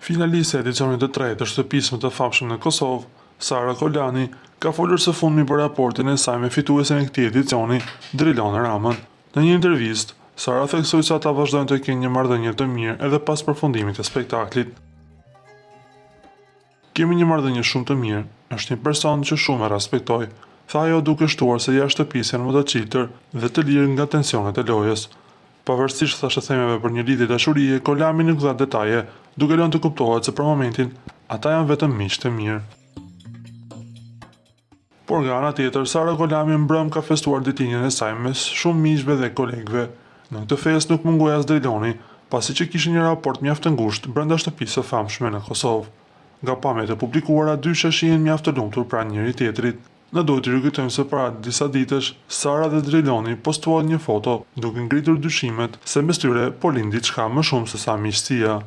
Finaliste e edicionit të tretë të shtëpisë më të famshme në Kosovë, Sara Kolani, ka folur së fundmi për raportin e saj me fituesen e këtij edicioni, Drilon Ramën. Në një intervistë, Sara theksoi se ata vazhdojnë të kenë një marrëdhënie të mirë edhe pas përfundimit të spektaklit. Kemi një marrëdhënie shumë të mirë, është një person që shumë e respektoj, tha ajo duke shtuar se jashtë shtëpisë janë më të qiltër dhe të lirë nga tensionet e lojës. Pavarësisht thashë themeve për një lidhje dashurie, Kolami nuk dha detaje, duke lënë të kuptohet se për momentin ata janë vetëm miq të mirë. Por nga ana tjetër, Sara Kolami mbrëm ka festuar ditëlindjen e saj mes shumë miqve dhe kolegëve. Në këtë festë nuk mungoi as Driloni, pasi që kishte një raport mjaft të ngushtë brenda shtëpisë së famshme në Kosovë. Nga pamjet e publikuara, dy shihen mjaft të lumtur pranë njëri tjetrit. Në duhet të rikujtojmë se para disa ditësh, Sara dhe Driloni postuan një foto duke ngritur dyshimet se mes tyre po lind diçka më shumë se sa miqësia.